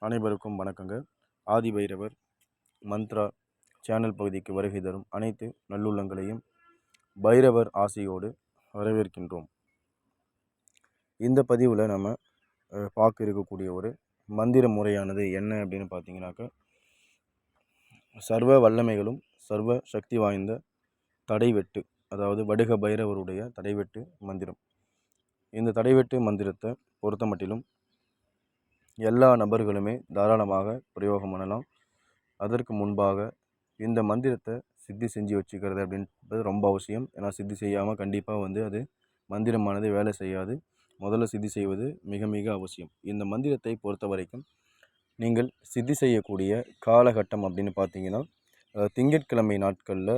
அனைவருக்கும் வணக்கங்க. ஆதி பைரவர் மந்த்ரா சேனல் பகுதிக்கு வருகை தரும் அனைத்து நல்லுள்ளங்களையும் பைரவர் ஆசையோடு வரவேற்கின்றோம். இந்த பதிவில் நம்ம பார்க்க இருக்கக்கூடிய ஒரு மந்திர முறையானது என்ன அப்படின்னு பார்த்தீங்கன்னாக்கா, சர்வ வல்லமைகளும் சர்வ சக்தி வாய்ந்த தடைவெட்டு, அதாவது வடுக பைரவருடைய தடைவெட்டு மந்திரம். இந்த தடைவெட்டு மந்திரத்தை பொறுத்த மட்டிலும் எல்லா நபர்களுமே தாராளமாக பிரயோகம் பண்ணலாம். அதற்கு முன்பாக இந்த மந்திரத்தை சித்தி செஞ்சு வச்சுக்கிறது அப்படின்றது ரொம்ப அவசியம். ஏன்னா சித்தி செய்யாமல் கண்டிப்பாக அது மந்திரமானது வேலை செய்யாது. முதல்ல சித்தி செய்வது மிக மிக அவசியம். இந்த மந்திரத்தை பொறுத்த வரைக்கும் நீங்கள் சித்தி செய்யக்கூடிய காலகட்டம் அப்படின்னு பார்த்தீங்கன்னா, திங்கட்கிழமை நாட்களில்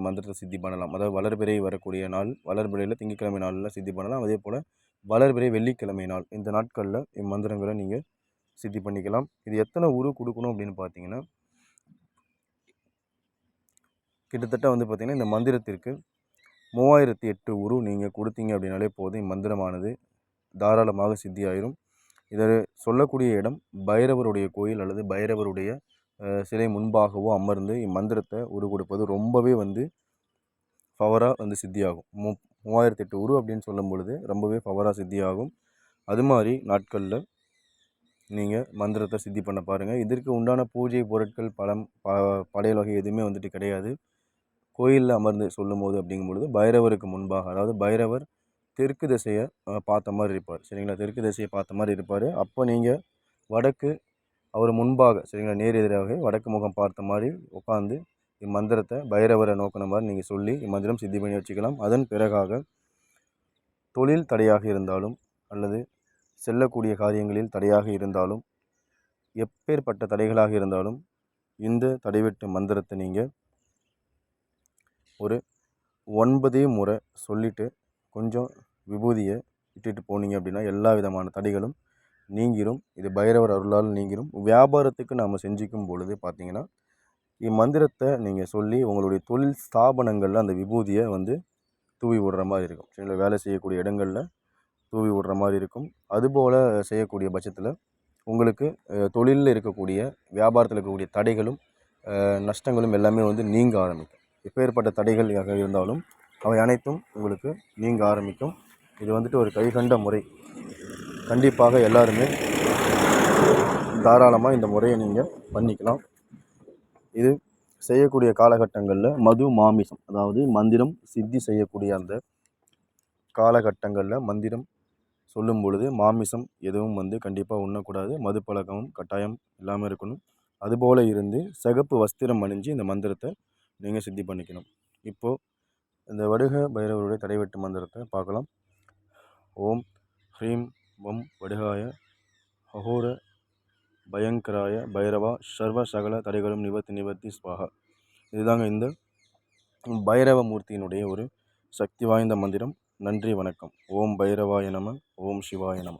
மந்திரத்தை சித்தி பண்ணலாம். அதாவது வளர்பிறை வரக்கூடிய நாள், வளர்பிறையில் திங்கட்கிழமை நாளில் சித்தி பண்ணலாம். அதே போல் வளர்பிறை வெள்ளிக்கிழமை நாள், இந்த நாட்களில் இம்மந்திரங்களை நீங்கள் சித்தி பண்ணிக்கலாம். இது எத்தனை உரு கொடுக்கணும் அப்படின்னு பார்த்தீங்கன்னா, கிட்டத்தட்ட பார்த்தீங்கன்னா இந்த மந்திரத்திற்கு 3008 உரு நீங்கள் கொடுத்தீங்க அப்படின்னாலே போதும். இம்மந்திரமானது தாராளமாக சித்தி ஆயிரும். இதை சொல்லக்கூடிய இடம் பைரவருடைய கோயில் அல்லது பைரவருடைய சிலை முன்பாகவோ அமர்ந்து இம்மந்திரத்தை உரு கொடுப்பது ரொம்பவே பவராக சித்தியாகும். 3008 உரு அப்படின்னு சொல்லும் பொழுது ரொம்பவே பவராக சித்தியாகும். அது மாதிரி நாட்களில் நீங்கள் மந்திரத்தை சித்தி பண்ண பாருங்கள். இதற்கு உண்டான பூஜை பொருட்கள் பழம் படையல் வகை எதுவுமே கிடையாது. கோயிலில் அமர்ந்து சொல்லும் போது அப்படிங்கும்பொழுது பைரவருக்கு முன்பாக, அதாவது பைரவர் தெற்கு திசையை பார்த்த மாதிரி இருப்பார். சரிங்களா? தெற்கு திசையை பார்த்த மாதிரி இருப்பார். அப்போ நீங்கள் வடக்கு அவர் முன்பாக, சரிங்களா, நேர் எதிராக வடக்கு முகம் பார்த்த மாதிரி உட்காந்து இம்மந்திரத்தை பைரவரை நோக்கின மாதிரி நீங்கள் சொல்லி இம்மந்திரம் சித்தி பண்ணி வச்சுக்கலாம். அதன் பிறகாக தொழில் தடையாக இருந்தாலும் அல்லது செல்லக்கூடிய காரியங்களில் தடையாக இருந்தாலும், எப்பேற்பட்ட தடைகளாக இருந்தாலும் இந்த தடைவெட்டு மந்திரத்தை நீங்கள் ஒரு 9 முறை சொல்லிவிட்டு கொஞ்சம் விபூதியை இட்டுட்டு போனீங்க அப்படின்னா எல்லா விதமான தடைகளும் நீங்கிரும். இது பைரவர் அருளால் நீங்கிரும். வியாபாரத்துக்கு நாம் செஞ்சிக்கும் பொழுது பார்த்தீங்கன்னா, இம்மந்திரத்தை நீங்கள் சொல்லி உங்களுடைய தொழில் ஸ்தாபனங்களில் அந்த விபூதியை தூவி விடுற மாதிரி இருக்கும். சரிங்களா? வேலை செய்யக்கூடிய இடங்களில் தூவி விடுற மாதிரி இருக்கும். அதுபோல் செய்யக்கூடிய பட்சத்தில் உங்களுக்கு தொழிலில் இருக்கக்கூடிய, வியாபாரத்தில் இருக்கக்கூடிய தடைகளும் நஷ்டங்களும் எல்லாமே நீங்க ஆரம்பிக்கும். எப்பேற்பட்ட தடைகள் இருந்தாலும் அவை அனைத்தும் உங்களுக்கு நீங்க ஆரம்பிக்கும். இது ஒரு கைகண்ட முறை. கண்டிப்பாக எல்லாருமே தாராளமாக இந்த முறையை நீங்கள் பண்ணிக்கலாம். இது செய்யக்கூடிய காலகட்டங்களில் மது மாமிசம், அதாவது மந்திரம் சித்தி செய்யக்கூடிய அந்த காலகட்டங்களில் மந்திரம் சொல்லும் பொழுது மாமிசம் எதுவும் கண்டிப்பாக உண்ணக்கூடாது. மது பழக்கமும் கட்டாயம் இல்லாமல் இருக்கணும். அதுபோல் இருந்து சிகப்பு வஸ்திரம் அணிஞ்சு இந்த மந்திரத்தை நீங்கள் சித்தி பண்ணிக்கணும். இப்போது இந்த வடுக பைரவருடைய தடைவெட்டு மந்திரத்தை பார்க்கலாம். ஓம் ஹ்ரீம் வம் வடுகாய அகோர பயங்கராய பைரவா சர்வ சகல தடைகளும் நிவர்த்தி ஸ்வாகா. இதுதாங்க இந்த பைரவ மூர்த்தியினுடைய ஒரு சக்தி வாய்ந்த மந்திரம். நன்றி, வணக்கம். ஓம் பைரவாய நம, ஓம் சிவாய நம.